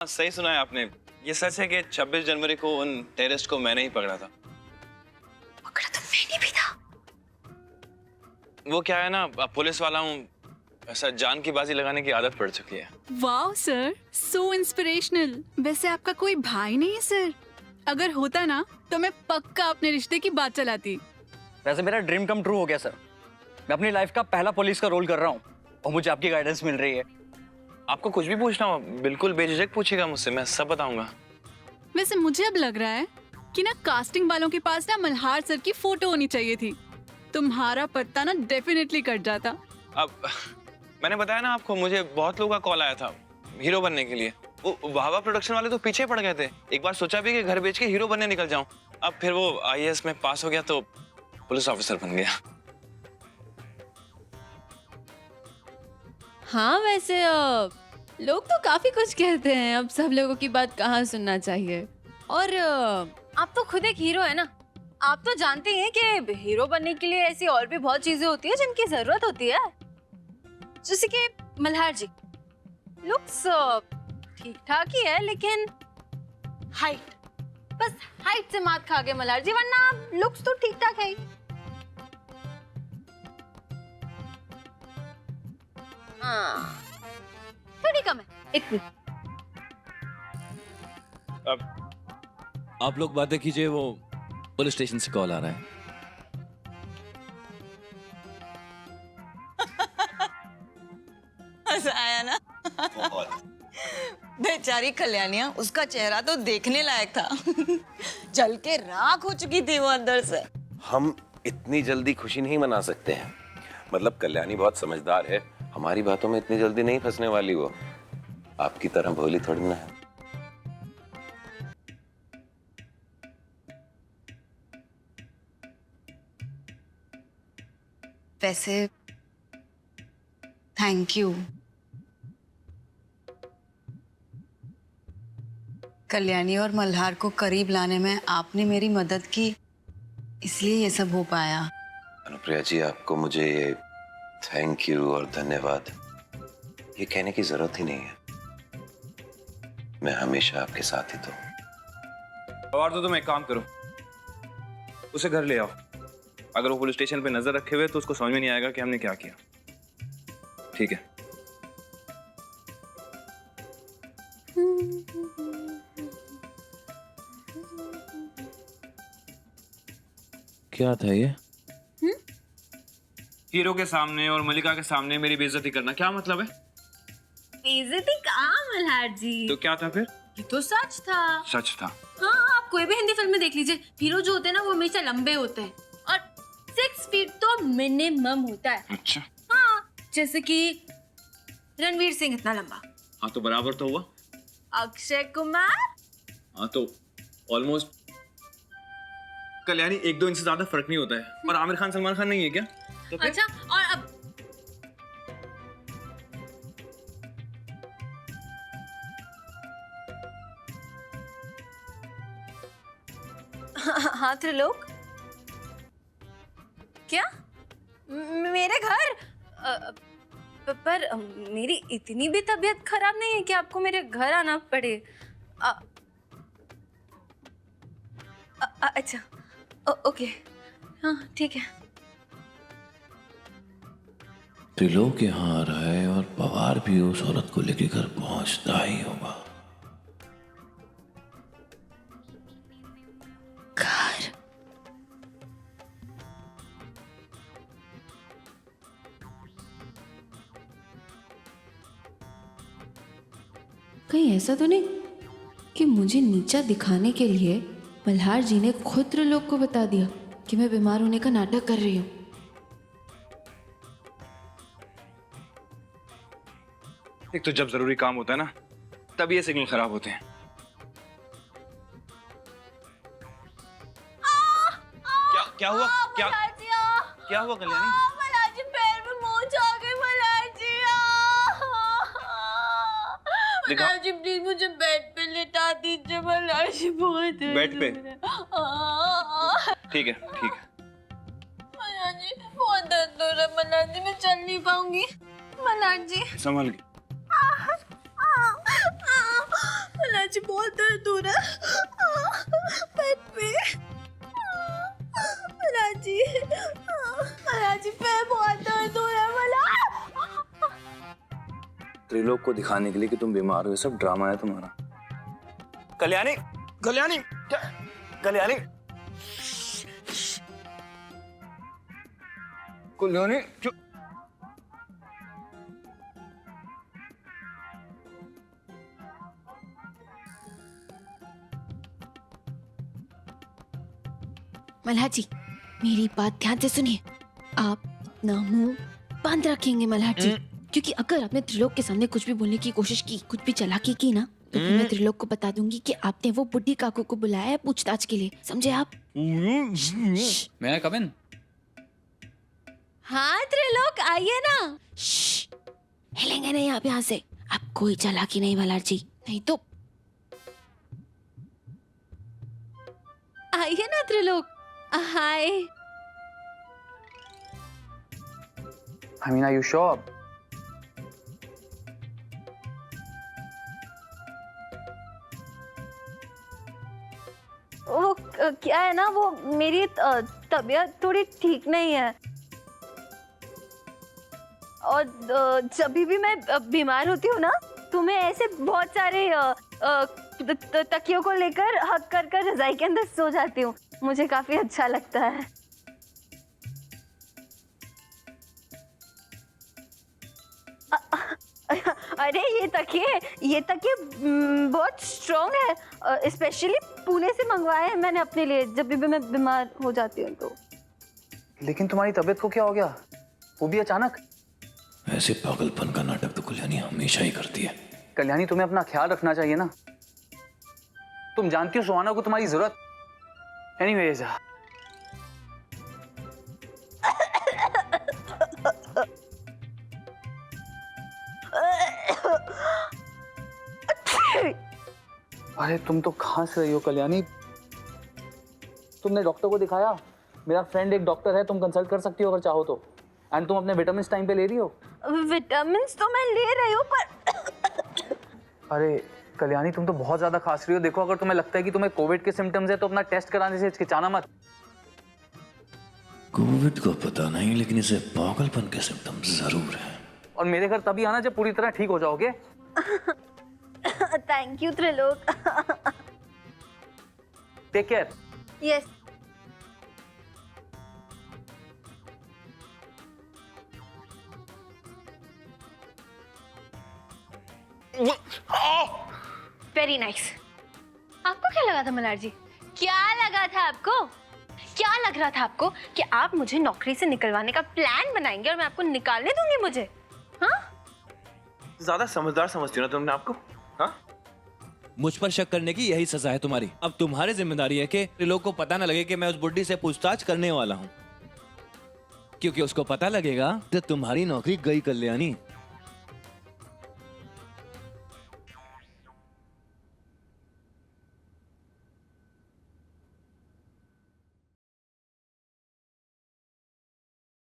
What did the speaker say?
सही सुना है आपने। ये सच है कि 26 जनवरी को उन टेररिस्ट को मैंने ही पकड़ा था। पकड़ा तो मैंने भी था। वो क्या है ना, पुलिस वाला हूँ, ऐसा जान की बाजी लगाने की आदत पड़ चुकी है। Wow sir, so inspirational. वैसे आपका कोई भाई नहीं है सर? अगर होता ना तो मैं पक्का अपने रिश्ते की बात चलाती। वैसे मेरा ड्रीम कम ट्रू हो गया सर। मैं अपनी लाइफ का पहला पुलिस का रोल कर रहा हूँ और मुझे आपकी गाइडेंस मिल रही है। आपको कुछ भी पूछना हो बिल्कुल बेझिझक पूछिएगा मुझसे, मैं सब बताऊंगा। वैसे मुझे अब लग रहा है कि ना कास्टिंग वालों के पास ना मल्हार सर की फोटो होनी चाहिए थी। तुम्हारा पत्ता ना डेफिनेटली कट जाता। अब मैंने बताया ना आपको, मुझे बहुत लोगों का कॉल आया था हीरो बनने के लिए। वो वाहवा प्रोडक्शन वाले तो पीछे पड़ गए थे। एक बार सोचा भी कि घर बेच के हीरो बनने निकल जाऊं। अब फिर वो आईएएस में पास हो गया तो पुलिस ऑफिसर बन गया। हाँ वैसे लोग तो काफी कुछ कहते हैं, अब सब लोगों की बात कहाँ सुनना चाहिए। और आप तो खुद एक हीरो है ना, आप तो जानते हैं कि हीरो बनने के लिए ऐसी और भी बहुत चीजें होती है जिनकी जरूरत होती है। जैसे कि मल्हार जी लुक्स ठीक ठाक ही है, लेकिन हाइट, बस हाइट से मात खा गए मल्हार जी, वरना लुक्स तो ठीक ठाक है ही। हाँ थोड़ी कम है, इतनी। अब आप लोग बातें कीजिए, वो पुलिस स्टेशन से कॉल आ रहा है। मजा आया ना? बेचारी कल्याणिया, उसका चेहरा तो देखने लायक था। जल के राख हो चुकी थी वो अंदर से। हम इतनी जल्दी खुशी नहीं मना सकते हैं। मतलब कल्याणी बहुत समझदार है, हमारी बातों में इतनी जल्दी नहीं फंसने वाली। वो आपकी तरह भोली थोड़ी ना है। वैसे थैंक यू। कल्याणी और मल्हार को करीब लाने में आपने मेरी मदद की, इसलिए ये सब हो पाया। अनुप्रिया जी, आपको मुझे ये थैंक यू और धन्यवाद ये कहने की जरूरत ही नहीं है। मैं हमेशा आपके साथ ही तो। और तो तुम एक काम करो, उसे घर ले आओ। अगर वो पुलिस स्टेशन पे नजर रखे हुए तो उसको समझ में नहीं आएगा कि हमने क्या किया। ठीक है? क्या था ये? हीरो के सामने और मलिका के सामने मेरी बेइज्जती करना क्या मतलब है? बेइज्जती कहाँ मल्हार जी? तो क्या था फिर? ये तो सच था। सच था। हाँ आप कोई भी हिंदी फिल्म में देख लीजिए, हीरो जो होते हैं ना वो हमेशा लंबे होते हैं और 6 फीट तो मिनिमम होता है। अच्छा। हाँ जैसे कि रणवीर सिंह इतना लंबा। हाँ तो बराबर तो हुआ। अक्षय कुमार। हाँ तो ऑलमोस्ट। कल्याणी 1-2 इंच से ज्यादा फर्क नहीं होता है। और आमिर खान सलमान खान नहीं है क्या? तो फिर? अच्छा और अब हाँ त्रिलोक क्या? मेरे घर पर मेरी इतनी भी तबीयत खराब नहीं है कि आपको मेरे घर आना पड़े। अच्छा ओके हाँ ठीक है। त्रिलोक यहाँ आ रहा है और पवार भी उस औरत को लेकर घर पहुंचता ही होगा। घर कहीं ऐसा तो नहीं कि मुझे नीचा दिखाने के लिए मल्हार जी ने खुद त्रिलोक को बता दिया कि मैं बीमार होने का नाटक कर रही हूँ। एक तो जब जरूरी काम होता है ना तब ये सिग्नल खराब होते हैं। क्या हुआ? क्या हुआ कल्याणी? मल्हार जी पैर में मोच आ गई। मल्हार जी मल्हार जी प्लीज मुझे बेड पे लेटा दीजिए। मल्हार जी बहुत बेड पे? ठीक है ठीक है। मल्हार जी बहुत दर्द हो रहा है। मल्हार जी मैं चल नहीं पाऊंगी। मल्हार जी संभल के। जी बहुत दर्द हो रहा है पेट पे। महाराज जी पे बहुत दर्द हो रहा है मला। त्रिलोक को दिखाने के लिए कि तुम बीमार हो, ये सब ड्रामा है तुम्हारा। कल्याणी, कल्याणी, कल्याणी, कल्याणी, चुप। मल्हार जी मेरी बात ध्यान से सुनिए। आप अपना मुंह बंद रखेंगे मल्हार जी, क्योंकि अगर आपने त्रिलोक के सामने कुछ भी बोलने की कोशिश की, कुछ भी चालाकी की ना, तो फिर मैं त्रिलोक को बता दूंगी कि आपने वो बुढ़ी काकू को बुलाया है पूछताछ के लिए, समझे आप? मैं कम इन? हाँ त्रिलोक आइए ना। हिलेंगे नहीं आप यहाँ से। आप कोई चालाकी नहीं मल्हार जी, नहीं तो आइए ना त्रिलोक। हाय। I mean, are you sure? वो क्या है ना, वो मेरी तबीयत थोड़ी ठीक नहीं है, और जब भी मैं बीमार होती हूँ ना, तो मैं ऐसे बहुत सारे तकियों को लेकर हक कर कर रजाई के अंदर सो जाती हूँ। मुझे काफी अच्छा लगता है। अरे ये तकिए बहुत स्ट्रॉन्ग है, स्पेशली पुणे से मंगवाए हैं मैंने अपने लिए, जब भी मैं बीमार हो जाती हूँ तो। लेकिन तुम्हारी तबीयत को क्या हो गया, वो भी अचानक? ऐसे पागलपन का नाटक तो कल्याणी हमेशा ही करती है। कल्याणी तुम्हें अपना ख्याल रखना चाहिए ना, तुम जानती हो सुहाना को तुम्हारी जरूरत। एनीवेज, अरे तुम तो खांस रही हो कल्याणी, तुमने डॉक्टर को दिखाया? मेरा फ्रेंड एक डॉक्टर है, तुम कंसल्ट कर सकती हो अगर चाहो तो। एंड तुम अपने विटामिन टाइम पे ले रही हो? विटामिन तो मैं ले रही हूँ, पर अरे कल्याणी तुम तो बहुत ज्यादा खांस रही हो। देखो, अगर तुम्हें लगता है कि तुम्हें कोविड के सिम्टम्स है तो अपना टेस्ट कराने से हिचकिचाना मत। कोविड को पता नहीं, लेकिन इसे पागलपन के सिम्टम्स जरूर हैं। और मेरे घर तभी आना जब पूरी तरह ठीक हो जाओगे। Thank you Trilok. Take care. Yes. Very nice. आपको क्या लगा था मल्हार जी? क्या लगा था आपको? क्या लग रहा था आपको कि आप मुझे नौकरी से निकलवाने का प्लान बनाएंगे और मैं आपको निकालने दूंगी मुझे? हाँ? ज्यादा समझदार समझती हो ना तुमने आपको? हाँ? मुझ पर शक करने की यही सजा है तुम्हारी। अब तुम्हारी जिम्मेदारी है कि त्रिलोक को पता न लगे कि मैं उस बुड्ढी से पूछताछ करने वाला हूँ, क्योंकि उसको पता लगेगा तो तुम्हारी नौकरी गई कल्याणी।